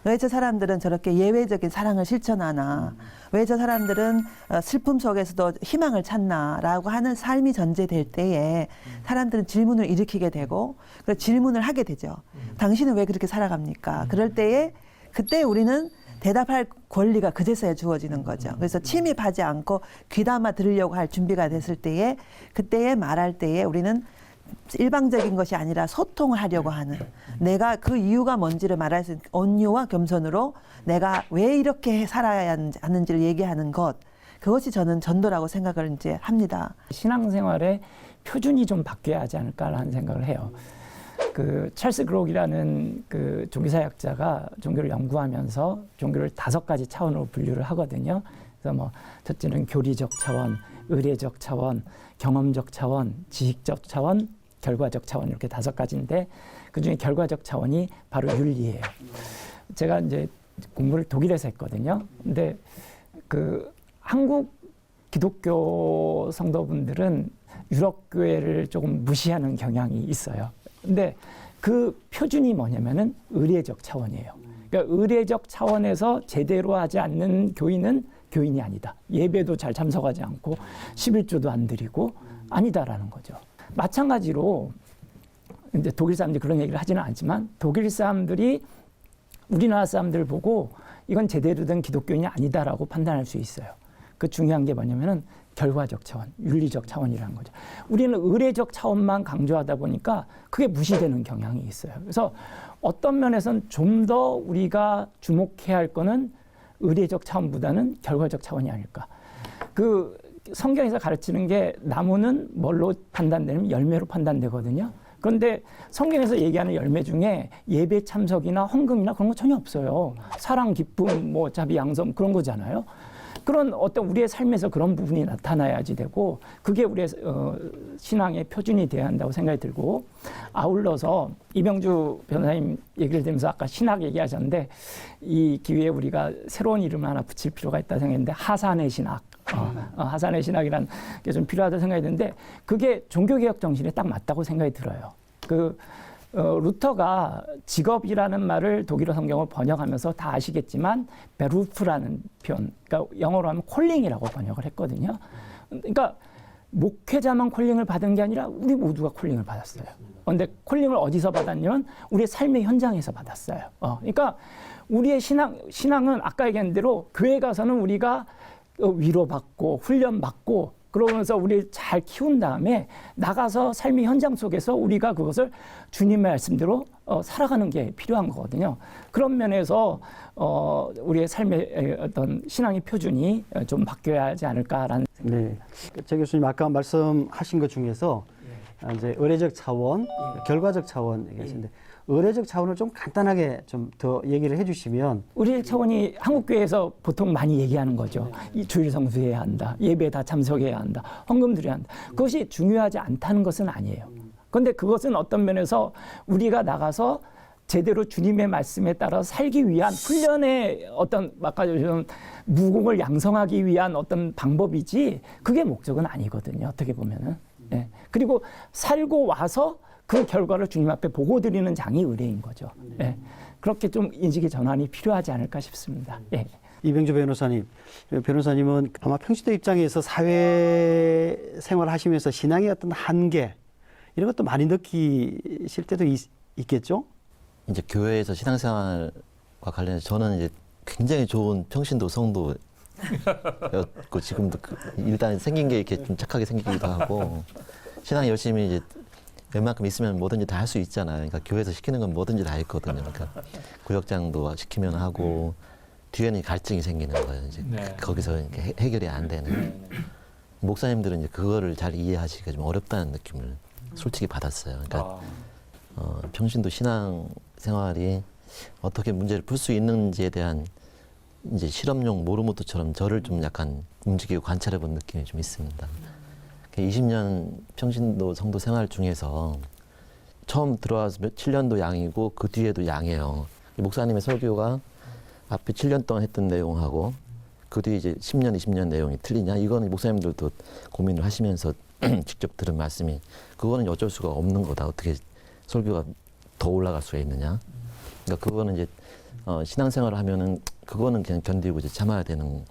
Speaker 7: 왜 저 사람들은 저렇게 예외적인 사랑을 실천하나. 왜 저 사람들은 슬픔 속에서도 희망을 찾나라고 하는 삶이 전제될 때에 사람들은 질문을 일으키게 되고 그 질문을 하게 되죠. 당신은 왜 그렇게 살아갑니까? 그럴 때에 그때 우리는 대답할 권리가 그제서야 주어지는 거죠. 그래서 침입하지 않고 귀담아 들으려고 할 준비가 됐을 때에 그때에 말할 때에 우리는 일방적인 것이 아니라 소통을 하려고 하는, 내가 그 이유가 뭔지를 말할 수 있는 온유와 겸손으로 내가 왜 이렇게 살아야 하는지를 얘기하는 것, 그것이 저는 전도라고 생각을 이제 합니다.
Speaker 8: 신앙생활의 표준이 좀 바뀌어야 하지 않을까라는 생각을 해요. 그 찰스 그록이라는 그 종교사역자가 종교를 연구하면서 종교를 5가지 차원으로 분류를 하거든요. 그래서 뭐 첫째는 교리적 차원, 의례적 차원, 경험적 차원, 지식적 차원, 결과적 차원, 이렇게 5가지인데 그중에 결과적 차원이 바로 윤리예요. 제가 이제 공부를 독일에서 했거든요. 근데 그 한국 기독교 성도분들은 유럽 교회를 조금 무시하는 경향이 있어요. 근데 그 표준이 뭐냐면은 의례적 차원이에요. 그러니까 의례적 차원에서 제대로 하지 않는 교인은 교인이 아니다. 예배도 잘 참석하지 않고 11조도 안 드리고 아니다라는 거죠. 마찬가지로 이제 독일 사람들이 그런 얘기를 하지는 않지만 독일 사람들이 우리나라 사람들 보고 이건 제대로 된 기독교인이 아니다라고 판단할 수 있어요. 그 중요한 게 뭐냐면은 결과적 차원, 윤리적 차원이라는 거죠. 우리는 의례적 차원만 강조하다 보니까 그게 무시되는 경향이 있어요. 그래서 어떤 면에서는 좀 더 우리가 주목해야 할 거는 의례적 차원보다는 결과적 차원이 아닐까. 그 성경에서 가르치는 게 나무는 뭘로 판단되냐면 열매로 판단되거든요. 그런데 성경에서 얘기하는 열매 중에 예배 참석이나 헌금이나 그런 거 전혀 없어요. 사랑, 기쁨, 뭐 자비, 양성 그런 거잖아요. 그런 어떤 우리의 삶에서 그런 부분이 나타나야지 되고 그게 우리의 신앙의 표준이 되어야 한다고 생각이 들고, 아울러서 이병주 변호사님 얘기를 들으면서 아까 신학 얘기하셨는데 이 기회에 우리가 새로운 이름을 하나 붙일 필요가 있다 생각했는데 하산의 신학. 하산의 신학이라는 게 좀 필요하다고 생각이 드는데 그게 종교개혁 정신에 딱 맞다고 생각이 들어요. 루터가 직업이라는 말을 독일어 성경을 번역하면서 다 아시겠지만 베루프라는 표현, 그러니까 영어로 하면 콜링이라고 번역을 했거든요. 그러니까 목회자만 콜링을 받은 게 아니라 우리 모두가 콜링을 받았어요. 그런데 콜링을 어디서 받았냐면 우리의 삶의 현장에서 받았어요. 그러니까 우리의 신앙은 아까 얘기한 대로 교회 가서는 우리가 위로받고 훈련받고 그러면서 우리를 잘 키운 다음에 나가서 삶의 현장 속에서 우리가 그것을 주님의 말씀대로 살아가는 게 필요한 거거든요. 그런 면에서 우리의 삶의 어떤 신앙의 표준이 좀 바뀌어야 하지 않을까라는.
Speaker 1: 네, 정 교수님 아까 말씀하신 것 중에서 이제 의례적 차원, 결과적 차원 얘기하시는데 의례적 차원을 좀 간단하게 좀 더 얘기를 해주시면.
Speaker 8: 의례적 차원이 한국교회에서 보통 많이 얘기하는 거죠. 이 주일 성수해야 한다, 예배 다 참석해야 한다, 헌금 드려야 한다. 그것이 중요하지 않다는 것은 아니에요. 그런데 그것은 어떤 면에서 우리가 나가서 제대로 주님의 말씀에 따라 살기 위한 훈련의 어떤 아까 좀 무공을 양성하기 위한 어떤 방법이지 그게 목적은 아니거든요. 어떻게 보면은. 네. 그리고 살고 와서 그 결과를 주님 앞에 보고 드리는 장이 의례인 거죠. 네. 그렇게 좀 인식의 전환이 필요하지 않을까 싶습니다. 예.
Speaker 1: 이병주 변호사님은 아마 평신도 입장에서 사회 생활을 하시면서 신앙의 어떤 한계 이런 것도 많이 느끼실 때도 있겠죠?
Speaker 6: 이제 교회에서 신앙생활과 관련해서 저는 이제 굉장히 좋은 평신도 성도였고 지금도 일단 생긴 게 이렇게 좀 착하게 생기기도 하고 신앙 열심히 이제 웬만큼 있으면 뭐든지 다 할 수 있잖아요. 그러니까 교회에서 시키는 건 뭐든지 다 했거든요. 그러니까 구역장도 시키면 하고 뒤에는 갈증이 생기는 거예요. 이제 거기서 이렇게 해결이 안 되는. 목사님들은 이제 그거를 잘 이해하시기가 좀 어렵다는 느낌을 솔직히 받았어요. 그러니까 평신도 신앙 생활이 어떻게 문제를 풀 수 있는지에 대한 이제 실험용 모르모토처럼 저를 좀 약간 움직이고 관찰해 본 느낌이 좀 있습니다. 20년 평신도 성도 생활 중에서 처음 들어와서 7년도 양이고 그 뒤에도 양이에요. 목사님의 설교가 앞에 7년 동안 했던 내용하고 그 뒤에 이제 10년, 20년 내용이 틀리냐? 이거는 목사님들도 고민을 하시면서 직접 들은 말씀이 그거는 어쩔 수가 없는 거다. 어떻게 설교가 더 올라갈 수가 있느냐? 그러니까 그거는 이제 신앙생활을 하면은 그거는 그냥 견디고 이제 참아야 되는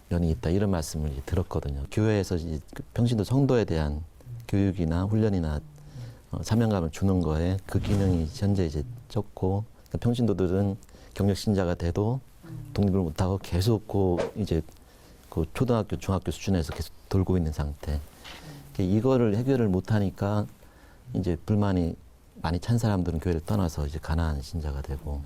Speaker 6: 면이 있다. 이런 말씀을 이제 들었거든요. 교회에서 이제 평신도 성도에 대한 교육이나 훈련이나 사명감을 주는 거에 그 기능이 현재 이제 적고 그러니까 평신도들은 경력 신자가 돼도 독립을 못하고 계속 이제 그 초등학교, 중학교 수준에서 계속 돌고 있는 상태. 이거를 해결을 못하니까 이제 불만이 많이 찬 사람들은 교회를 떠나서 이제 가난한 신자가 되고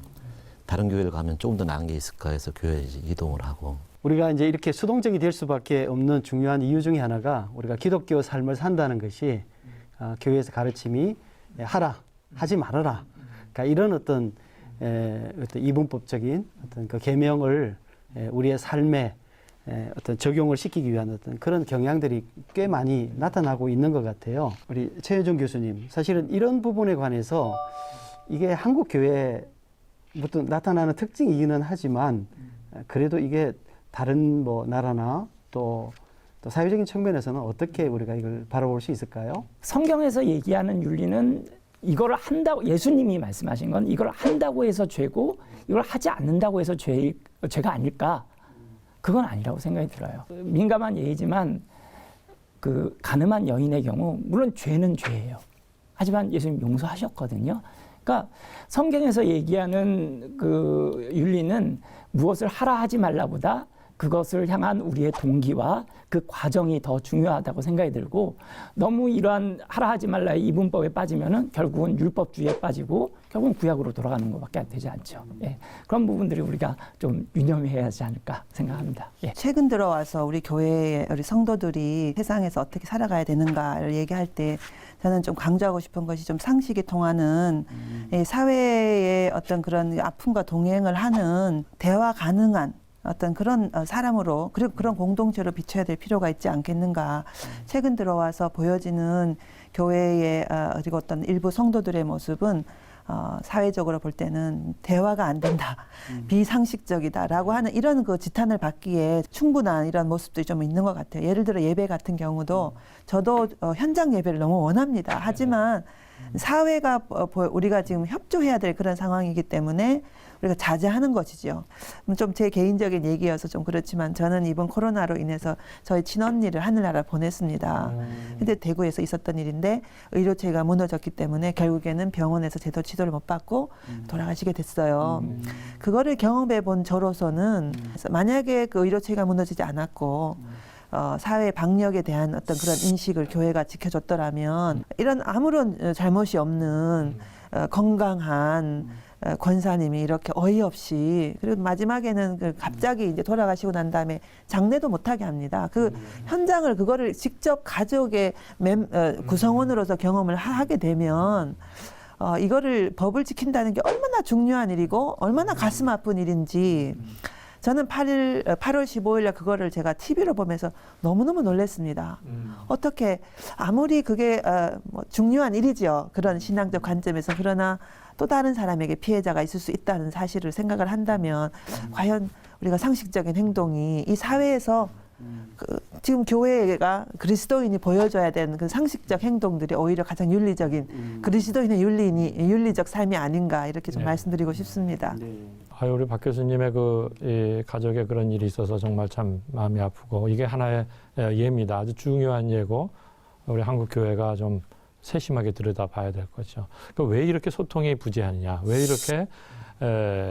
Speaker 6: 다른 교회를 가면 조금 더 나은 게 있을까 해서 교회에 이제 이동을 하고.
Speaker 1: 우리가 이제 이렇게 수동적이 될 수밖에 없는 중요한 이유 중에 하나가 우리가 기독교 삶을 산다는 것이 교회에서 가르침이 하라, 하지 말아라. 그러니까 이런 어떤 이분법적인 어떤 그 계명을 우리의 삶에 어떤 적용을 시키기 위한 어떤 그런 경향들이 꽤 많이 나타나고 있는 것 같아요. 우리 최효정 교수님, 사실은 이런 부분에 관해서 이게 한국 교회부터 나타나는 특징이기는 하지만 그래도 이게 다른 뭐 나라나 또 사회적인 측면에서는 어떻게 우리가 이걸 바라볼 수 있을까요?
Speaker 8: 성경에서 얘기하는 윤리는 이걸 한다고 예수님이 말씀하신 건 이걸 한다고 해서 죄고 이걸 하지 않는다고 해서 죄가 아닐까? 그건 아니라고 생각이 들어요. 민감한 예이지만 그 가늠한 여인의 경우 물론 죄는 죄예요. 하지만 예수님 용서하셨거든요. 그러니까 성경에서 얘기하는 그 윤리는 무엇을 하라 하지 말라보다 그것을 향한 우리의 동기와 그 과정이 더 중요하다고 생각이 들고 너무 이러한 하라 하지 말라의 이분법에 빠지면은 결국은 율법주의에 빠지고 결국은 구약으로 돌아가는 것밖에 되지 않죠. 예. 그런 부분들이 우리가 좀 유념해야 하지 않을까 생각합니다. 예.
Speaker 7: 최근 들어와서 우리 교회의 우리 성도들이 세상에서 어떻게 살아가야 되는가를 얘기할 때 저는 좀 강조하고 싶은 것이 좀 상식이 통하는 사회의 어떤 그런 아픔과 동행을 하는 대화 가능한 어떤 그런 사람으로 그리고 그런 공동체로 비춰야 될 필요가 있지 않겠는가. 최근 들어와서 보여지는 교회의 그리고 어떤 일부 성도들의 모습은 사회적으로 볼 때는 대화가 안 된다, 비상식적이다라고 하는 이런 그 지탄을 받기에 충분한 이런 모습들이 좀 있는 것 같아요. 예를 들어 예배 같은 경우도 저도 현장 예배를 너무 원합니다. 하지만 사회가 우리가 지금 협조해야 될 그런 상황이기 때문에 우리가 자제하는 것이죠. 좀 제 개인적인 얘기여서 좀 그렇지만 저는 이번 코로나로 인해서 저희 친언니를 하늘나라 보냈습니다. 근데 대구에서 있었던 일인데 의료체가 무너졌기 때문에 결국에는 병원에서 제대로 치료를 못 받고 돌아가시게 됐어요. 그거를 경험해 본 저로서는 만약에 그 의료체가 무너지지 않았고 사회 방역에 대한 어떤 그런 인식을 교회가 지켜줬더라면 이런 아무런 잘못이 없는 건강한 권사님이 이렇게 어이없이 그리고 마지막에는 그 갑자기 이제 돌아가시고 난 다음에 장례도 못하게 합니다. 그 현장을 그거를 직접 가족의 구성원으로서 경험을 하게 되면 이거를 법을 지킨다는 게 얼마나 중요한 일이고 얼마나 가슴 아픈 일인지 저는 8월 15일 날 그거를 제가 TV로 보면서 너무너무 놀랐습니다. 어떻게 아무리 그게 뭐 중요한 일이죠. 그런 신앙적 관점에서 그러나 또 다른 사람에게 피해자가 있을 수 있다는 사실을 생각을 한다면 과연 우리가 상식적인 행동이 이 사회에서 지금 교회가 그리스도인이 보여줘야 되는 그 상식적 행동들이 오히려 가장 윤리적인 그리스도인의 윤리적 삶이 아닌가 이렇게 좀 말씀드리고 싶습니다.
Speaker 5: 우리 박 교수님의 이 가족에 그런 일이 있어서 정말 참 마음이 아프고 이게 하나의 예입니다. 아주 중요한 예고 우리 한국 교회가 좀 세심하게 들여다봐야 될 거죠. 그러니까 왜 이렇게 소통이 부재하느냐? 왜 이렇게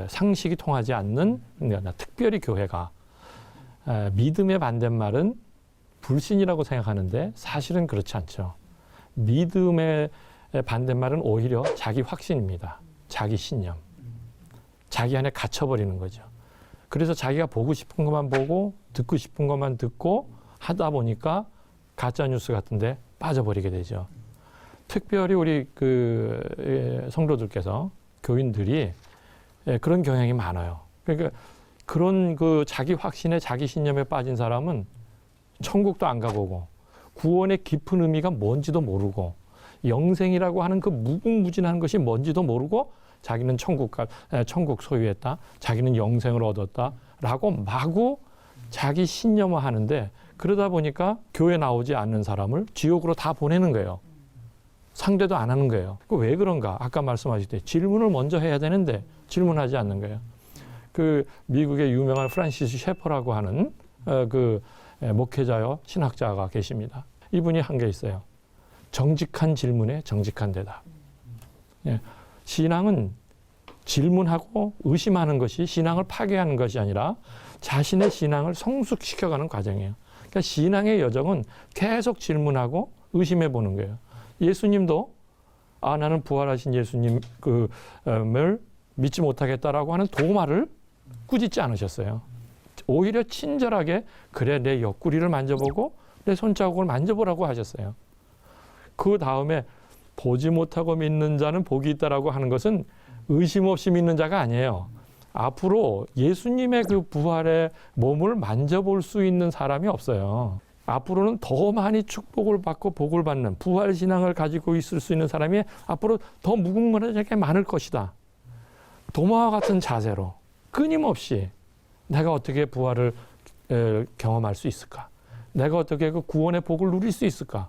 Speaker 5: 상식이 통하지 않는 특별히 교회가 믿음의 반대말은 불신이라고 생각하는데 사실은 그렇지 않죠. 믿음의 반대말은 오히려 자기 확신입니다. 자기 신념. 자기 안에 갇혀버리는 거죠. 그래서 자기가 보고 싶은 것만 보고 듣고 싶은 것만 듣고 하다 보니까 가짜뉴스 같은데 빠져버리게 되죠. 특별히 우리 성도들께서 교인들이 그런 경향이 많아요. 그러니까 그런 그 자기 확신에 자기 신념에 빠진 사람은 천국도 안 가보고 구원의 깊은 의미가 뭔지도 모르고 영생이라고 하는 그 무궁무진한 것이 뭔지도 모르고 자기는 천국 소유했다, 자기는 영생을 얻었다라고 마구 자기 신념화하는데, 그러다 보니까 교회 나오지 않는 사람을 지옥으로 다 보내는 거예요. 상대도 안 하는 거예요. 왜 그런가? 아까 말씀하셨듯이 질문을 먼저 해야 되는데 질문하지 않는 거예요. 그 미국의 유명한 프란시스 셰퍼라고 하는 그 목회자요, 신학자가 계십니다. 이분이 한 게 있어요. 정직한 질문에 정직한 대답. 예. 신앙은 질문하고 의심하는 것이 신앙을 파괴하는 것이 아니라 자신의 신앙을 성숙시켜가는 과정이에요. 그러니까 신앙의 여정은 계속 질문하고 의심해 보는 거예요. 예수님도 나는 부활하신 예수님을 믿지 못하겠다라고 하는 도마를 꾸짖지 않으셨어요. 오히려 친절하게 그래 내 옆구리를 만져보고 내 손자국을 만져보라고 하셨어요. 그 다음에 보지 못하고 믿는 자는 복이 있다라고 하는 것은 의심 없이 믿는 자가 아니에요. 앞으로 예수님의 그 부활의 몸을 만져볼 수 있는 사람이 없어요. 앞으로는 더 많이 축복을 받고 복을 받는 부활 신앙을 가지고 있을 수 있는 사람이 앞으로 더 무궁무진하게 많을 것이다. 도마와 같은 자세로 끊임없이 내가 어떻게 부활을 경험할 수 있을까? 내가 어떻게 그 구원의 복을 누릴 수 있을까?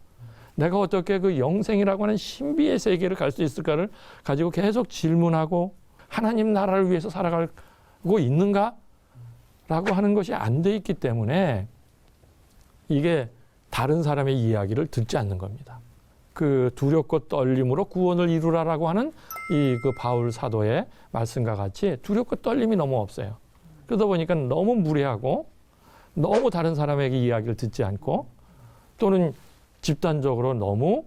Speaker 5: 내가 어떻게 그 영생이라고 하는 신비의 세계를 갈 수 있을까를 가지고 계속 질문하고 하나님 나라를 위해서 살아가고 있는가? 라고 하는 것이 안 돼 있기 때문에 이게 다른 사람의 이야기를 듣지 않는 겁니다. 그 두렵고 떨림으로 구원을 이루라라고 하는 이 그 바울 사도의 말씀과 같이 두렵고 떨림이 너무 없어요. 그러다 보니까 너무 무례하고 너무 다른 사람에게 이야기를 듣지 않고 또는 집단적으로 너무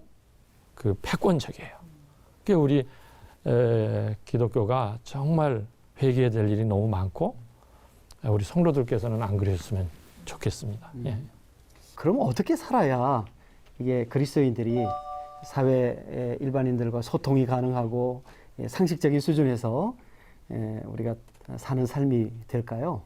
Speaker 5: 그 패권적이에요. 그게 우리 기독교가 정말 회개해야 될 일이 너무 많고 우리 성도들께서는 안 그랬으면 좋겠습니다. 예.
Speaker 1: 그럼 어떻게 살아야 이게 그리스도인들이 사회 일반인들과 소통이 가능하고 상식적인 수준에서 우리가 사는 삶이 될까요?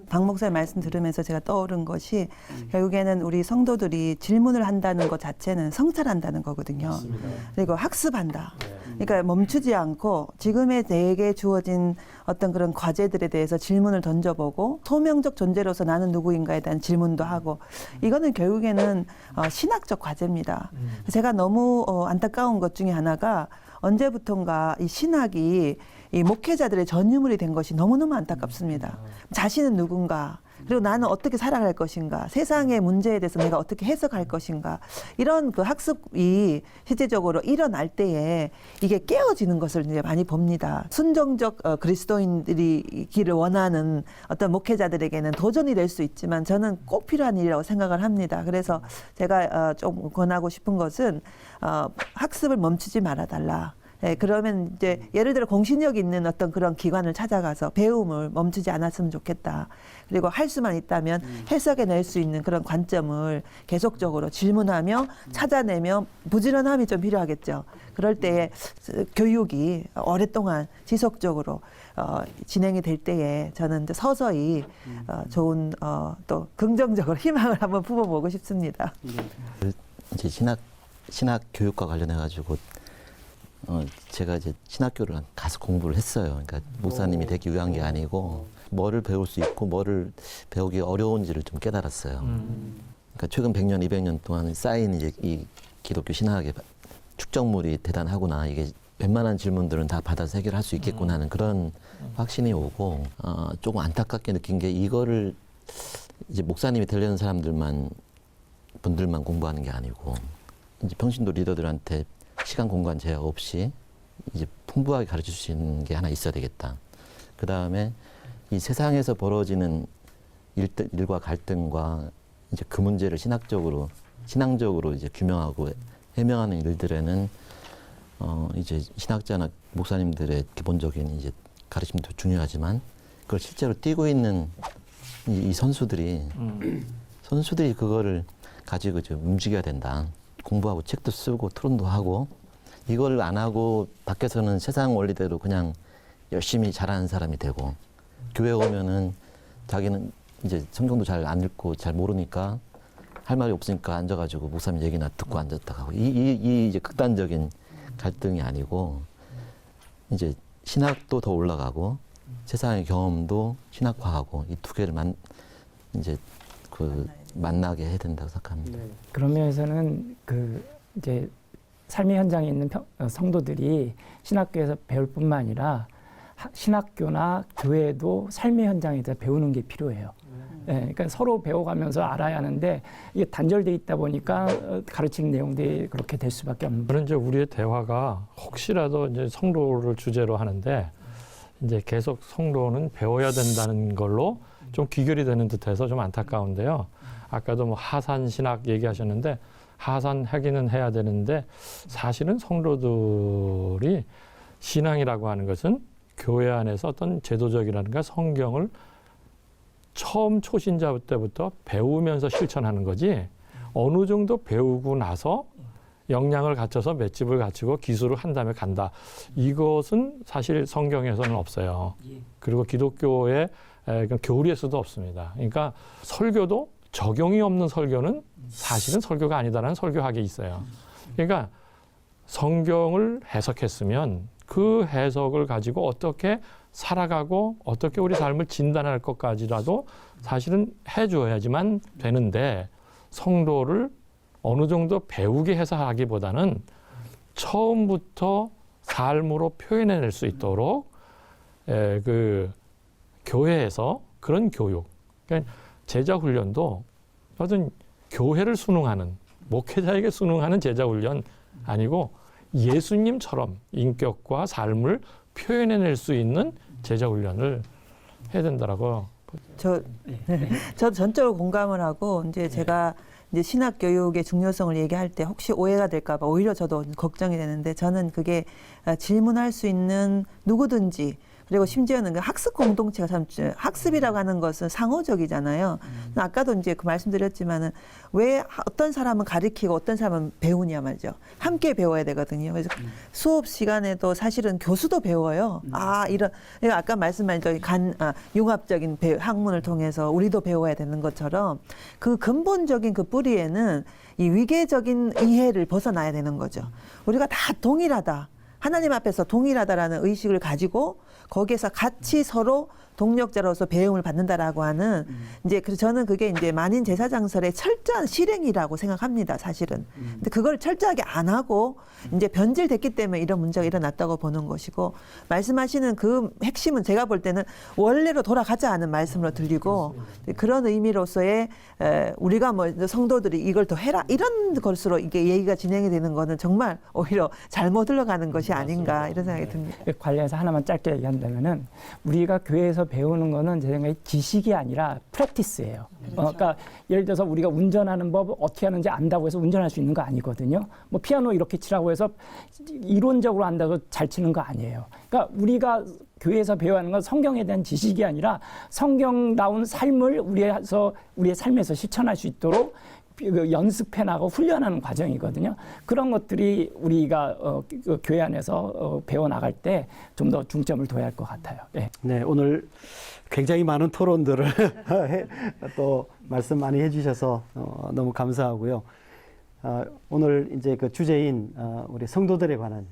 Speaker 7: 박 목사의 말씀 들으면서 제가 떠오른 것이 결국에는 우리 성도들이 질문을 한다는 것 자체는 성찰한다는 거거든요.
Speaker 1: 맞습니다.
Speaker 7: 그리고 학습한다. 그러니까 멈추지 않고 지금의 내게 주어진 어떤 그런 과제들에 대해서 질문을 던져보고 소명적 존재로서 나는 누구인가에 대한 질문도 하고 이거는 결국에는 신학적 과제입니다. 제가 너무 안타까운 것 중에 하나가 언제부턴가 이 신학이 이 목회자들의 전유물이 된 것이 너무너무 안타깝습니다. 자신은 누군가, 그리고 나는 어떻게 살아갈 것인가, 세상의 문제에 대해서 내가 어떻게 해석할 것인가, 이런 그 학습이 실제적으로 일어날 때에 이게 깨어지는 것을 이제 많이 봅니다. 순종적 그리스도인들이 길을 원하는 어떤 목회자들에게는 도전이 될 수 있지만 저는 꼭 필요한 일이라고 생각을 합니다. 그래서 제가 좀 권하고 싶은 것은 학습을 멈추지 말아달라. 네, 그러면 이제 예를 들어 공신력 있는 어떤 그런 기관을 찾아가서 배움을 멈추지 않았으면 좋겠다. 그리고 할 수만 있다면 해석해낼 수 있는 그런 관점을 계속적으로 질문하며 찾아내며 부지런함이 좀 필요하겠죠. 그럴 때에 교육이 오랫동안 지속적으로 진행이 될 때에 저는 이제 서서히 좋은 또 긍정적으로 희망을 한번 품어보고 싶습니다.
Speaker 6: 이제 신학 교육과 관련해 가지고 제가 이제 신학교를 가서 공부를 했어요. 그러니까 목사님이 되기 위한 게 아니고 뭐를 배울 수 있고 뭐를 배우기 어려운지를 좀 깨달았어요. 그러니까 최근 100년, 200년 동안 쌓인 이제 이 기독교 신학의 축적물이 대단하구나. 이게 웬만한 질문들은 다 받아서 해결할 수 있겠구나 하는 그런 확신이 오고 조금 안타깝게 느낀 게 이거를 이제 목사님이 되려는 분들만 공부하는 게 아니고 이제 평신도 리더들한테 시간 공간 제약 없이 이제 풍부하게 가르칠 수 있는 게 하나 있어야 되겠다. 그 다음에 이 세상에서 벌어지는 일과 갈등과 이제 그 문제를 신앙적으로 이제 규명하고 해명하는 일들에는 이제 신학자나 목사님들의 기본적인 이제 가르침도 중요하지만 그걸 실제로 뛰고 있는 이 선수들이 그거를 가지고 좀 움직여야 된다. 공부하고 책도 쓰고 토론도 하고 이걸 안 하고 밖에서는 세상 원리대로 그냥 열심히 잘하는 사람이 되고 교회 오면은 자기는 이제 성경도 잘 안 읽고 잘 모르니까 할 말이 없으니까 앉아가지고 목사님 얘기나 듣고 앉았다 가고 이 이제 극단적인 갈등이 아니고 이제 신학도 더 올라가고 세상의 경험도 신학화하고 이 두 개를 이제 만나게 해야 된다고 생각합니다.
Speaker 8: 그런 면에서는 이제 삶의 현장에 있는 성도들이 신학교에서 배울 뿐만 아니라 신학교나 교회도 삶의 현장에 대해서 배우는 게 필요해요. 그러니까 서로 배워가면서 알아야 하는데 이게 단절돼 있다 보니까 가르치는 내용들이 그렇게 될 수밖에 없는.
Speaker 5: 그런 이제 우리의 대화가 혹시라도 이제 성도를 주제로 하는데 이제 계속 성도는 배워야 된다는 걸로 좀 귀결이 되는 듯해서 좀 안타까운데요. 아까도 뭐 하산 신학 얘기하셨는데 하산하기는 해야 되는데 사실은 성도들이 신앙이라고 하는 것은 교회 안에서 어떤 제도적이라든가 성경을 처음 초신자 때부터 배우면서 실천하는 거지 어느 정도 배우고 나서 역량을 갖춰서 맷집을 갖추고 기술을 한 다음에 간다. 이것은 사실 성경에서는 없어요. 그리고 기독교의 교리에서도 없습니다. 그러니까 설교도 적용이 없는 설교는 사실은 설교가 아니다라는 설교학이 있어요. 그러니까 성경을 해석했으면 그 해석을 가지고 어떻게 살아가고 어떻게 우리 삶을 진단할 것까지라도 사실은 해줘야지만 되는데 성도를 어느 정도 배우게 해서 하기보다는 처음부터 삶으로 표현해낼 수 있도록 그 교회에서 그런 교육, 그러니까 제자 훈련도 어떤 교회를 순응하는 목회자에게 순응하는 제자 훈련 아니고 예수님처럼 인격과 삶을 표현해낼 수 있는 제자 훈련을 해야 된다라고.
Speaker 7: 저 전적으로 공감을 하고 이제 제가 이제 신학 교육의 중요성을 얘기할 때 혹시 오해가 될까 봐 오히려 저도 걱정이 되는데 저는 그게 질문할 수 있는 누구든지 그리고 심지어는 그 학습 공동체가 참 학습이라고 하는 것은 상호적이잖아요. 아까도 이제 그 말씀드렸지만은 왜 어떤 사람은 가르치고 어떤 사람은 배우냐 말이죠. 함께 배워야 되거든요. 그래서 수업 시간에도 사실은 교수도 배워요. 이런 아까 말씀하신 융합적인 학문을 통해서 우리도 배워야 되는 것처럼 그 근본적인 그 뿌리에는 이 위계적인 이해를 벗어나야 되는 거죠. 우리가 다 동일하다. 하나님 앞에서 동일하다라는 의식을 가지고 거기에서 같이 서로 동력자로서 배움을 받는다라고 하는 이제 그래서 저는 그게 이제 만인 제사장설의 철저한 실행이라고 생각합니다. 사실은. 근데 그걸 철저하게 안 하고 이제 변질됐기 때문에 이런 문제가 일어났다고 보는 것이고 말씀하시는 그 핵심은 제가 볼 때는 원래로 돌아가자 하는 말씀으로 들리고 그런 의미로서의 우리가 뭐 성도들이 이걸 더 해라 이런 것으로 이게 얘기가 진행이 되는 거는 정말 오히려 잘못 흘러가는 것이 아닌가 이런 생각이 듭니다.
Speaker 8: 관련해서 하나만 짧게 얘기한다면은 우리가 교회에서 배우는 거는 제 생각에 지식이 아니라 프랙티스예요. 그러니까 예를 들어서 우리가 운전하는 법 어떻게 하는지 안다고 해서 운전할 수 있는 거 아니거든요. 뭐 피아노 이렇게 치라고 해서 이론적으로 안다고 잘 치는 거 아니에요. 그러니까 우리가 교회에서 배워야 하는 건 성경에 대한 지식이 아니라 성경다운 삶을 우리의 삶에서 실천할 수 있도록 연습해 나가고 훈련하는 과정이거든요. 그런 것들이 우리가 교회 안에서 배워 나갈 때 좀 더 중점을 둬야 할 것 같아요.
Speaker 1: 네, 오늘 굉장히 많은 토론들을 또 말씀 많이 해주셔서 너무 감사하고요. 오늘 이제 그 주제인 우리 성도들에 관한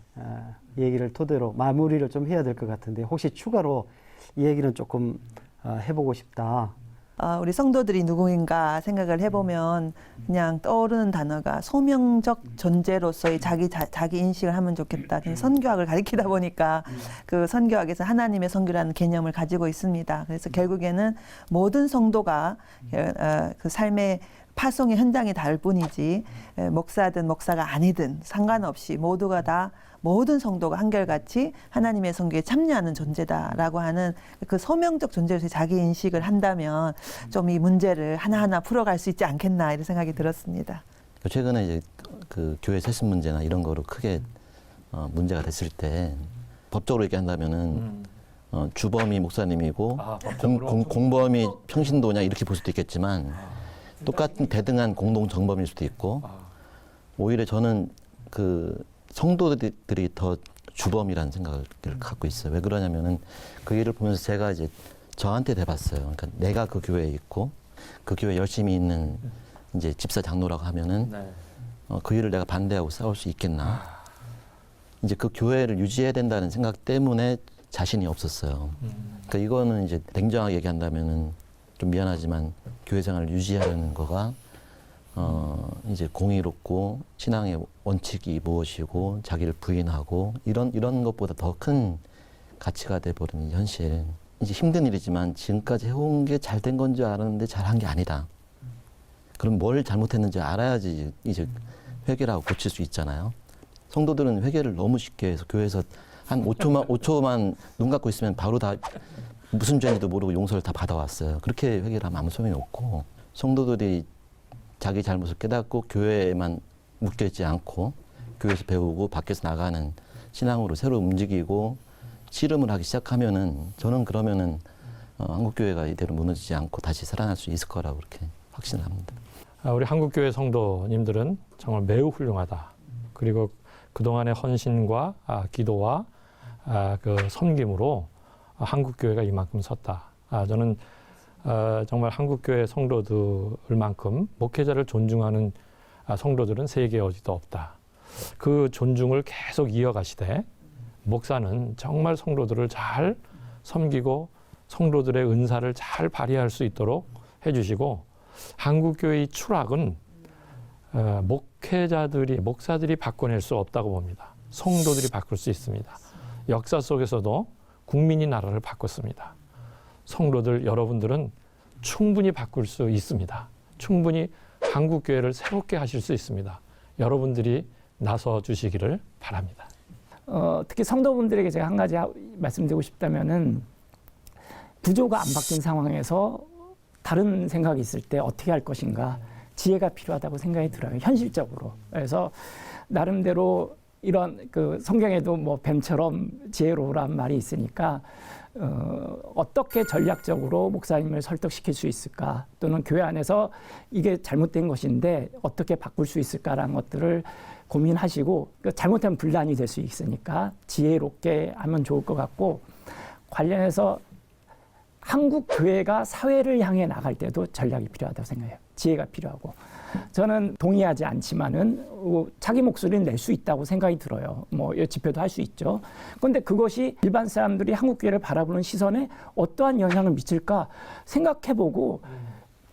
Speaker 1: 얘기를 토대로 마무리를 좀 해야 될 것 같은데 혹시 추가로 이 얘기는 조금 해보고 싶다.
Speaker 7: 우리 성도들이 누구인가 생각을 해보면 그냥 떠오르는 단어가 소명적 존재로서의 자기 인식을 하면 좋겠다. 선교학을 가리키다 보니까 그 선교학에서 하나님의 선교라는 개념을 가지고 있습니다. 그래서 결국에는 모든 성도가 그 삶의 파송의 현장에 닿을 뿐이지 목사든 목사가 아니든 상관없이 모두가 다 모든 성도가 한결같이 하나님의 선교에 참여하는 존재다라고 하는 그 소명적 존재로서 자기 인식을 한다면 좀 이 문제를 하나하나 풀어갈 수 있지 않겠나 이런 생각이 들었습니다.
Speaker 6: 최근에 이제 그 교회 세습 문제나 이런 거로 크게 문제가 됐을 때 법적으로 얘기한다면은 주범이 목사님이고 공범이 평신도냐 이렇게 볼 수도 있겠지만 똑같은 대등한 공동 정범일 수도 있고 오히려 저는 그 성도들이 더 주범이라는 생각을 갖고 있어요. 왜 그러냐면은 그 일을 보면서 제가 이제 저한테 돼봤어요. 그러니까 내가 그 교회에 있고 그 교회 열심히 있는 이제 집사 장로라고 하면은 그 일을 내가 반대하고 싸울 수 있겠나. 이제 그 교회를 유지해야 된다는 생각 때문에 자신이 없었어요. 그러니까 이거는 이제 냉정하게 얘기한다면은 좀 미안하지만 교회 생활을 유지하려는 거가 이제 공의롭고 신앙의 원칙이 무엇이고 자기를 부인하고 이런 것보다 더 큰 가치가 돼버린 현실. 이제 힘든 일이지만 지금까지 해온 게 잘 된 건 줄 알았는데 잘한 게 아니다. 그럼 뭘 잘못했는지 알아야지 이제 회개를 하고 고칠 수 있잖아요. 성도들은 회개를 너무 쉽게 해서 교회에서 한 5초만 눈 감고 있으면 바로 다 무슨 죄인지도 모르고 용서를 다 받아왔어요. 그렇게 회개를 하면 아무 소용이 없고 성도들이 자기 잘못을 깨닫고 교회에만 묶여있지 않고 교회에서 배우고 밖에서 나가는 신앙으로 새로 움직이고 씨름을 하기 시작하면은 저는 그러면은 한국교회가 이대로 무너지지 않고 다시 살아날 수 있을 거라고 그렇게 확신을 합니다.
Speaker 5: 우리 한국교회 성도님들은 정말 매우 훌륭하다. 그리고 그동안의 헌신과 기도와 그 섬김으로 한국교회가 이만큼 섰다. 저는 정말 한국교회 성도들만큼 목회자를 존중하는 성도들은 세계 어디도 없다. 그 존중을 계속 이어가시되 목사는 정말 성도들을 잘 섬기고 성도들의 은사를 잘 발휘할 수 있도록 해주시고 한국교회의 추락은 목사들이 바꿔낼 수 없다고 봅니다. 성도들이 바꿀 수 있습니다. 역사 속에서도 국민이 나라를 바꿨습니다. 성도들 여러분들은 충분히 바꿀 수 있습니다. 충분히 한국교회를 새롭게 하실 수 있습니다. 여러분들이 나서 주시기를 바랍니다.
Speaker 8: 특히 성도분들에게 제가 한 가지 말씀드리고 싶다면은 구조가 안 바뀐 상황에서 다른 생각이 있을 때 어떻게 할 것인가 지혜가 필요하다고 생각이 들어요. 현실적으로. 그래서 나름대로 이런 그 성경에도 뭐 뱀처럼 지혜로우란 말이 있으니까 어떻게 전략적으로 목사님을 설득시킬 수 있을까 또는 교회 안에서 이게 잘못된 것인데 어떻게 바꿀 수 있을까라는 것들을 고민하시고 잘못하면 분란이 될 수 있으니까 지혜롭게 하면 좋을 것 같고 관련해서 한국 교회가 사회를 향해 나갈 때도 전략이 필요하다고 생각해요. 지혜가 필요하고. 저는 동의하지 않지만은 자기 목소리는 낼 수 있다고 생각이 들어요. 뭐 집회도 할 수 있죠. 그런데 그것이 일반 사람들이 한국 교회를 바라보는 시선에 어떠한 영향을 미칠까 생각해보고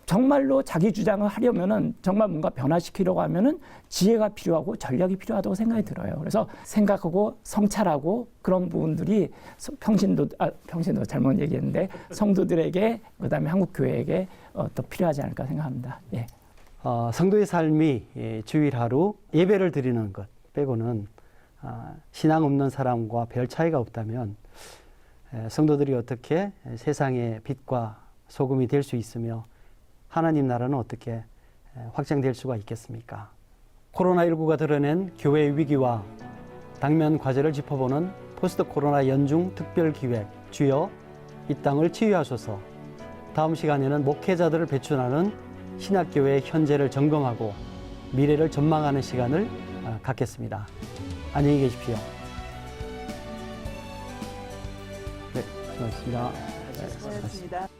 Speaker 8: 정말로 자기 주장을 하려면은 정말 뭔가 변화시키려고 하면은 지혜가 필요하고 전략이 필요하다고 생각이 들어요. 그래서 생각하고 성찰하고 그런 부분들이 평신도 잘못 얘기했는데 성도들에게 그다음에 한국 교회에게 더 필요하지 않을까 생각합니다. 예.
Speaker 1: 성도의 삶이 주일 하루 예배를 드리는 것 빼고는 신앙 없는 사람과 별 차이가 없다면 성도들이 어떻게 세상의 빛과 소금이 될 수 있으며 하나님 나라는 어떻게 확장될 수가 있겠습니까? 코로나19가 드러낸 교회의 위기와 당면 과제를 짚어보는 포스트 코로나 연중 특별기획 주여 이 땅을 치유하소서. 다음 시간에는 목회자들을 배출하는 신학교회의 현재를 점검하고 미래를 전망하는 시간을 갖겠습니다. 안녕히 계십시오. 네, 수고하셨습니다.
Speaker 7: 수고하셨습니다.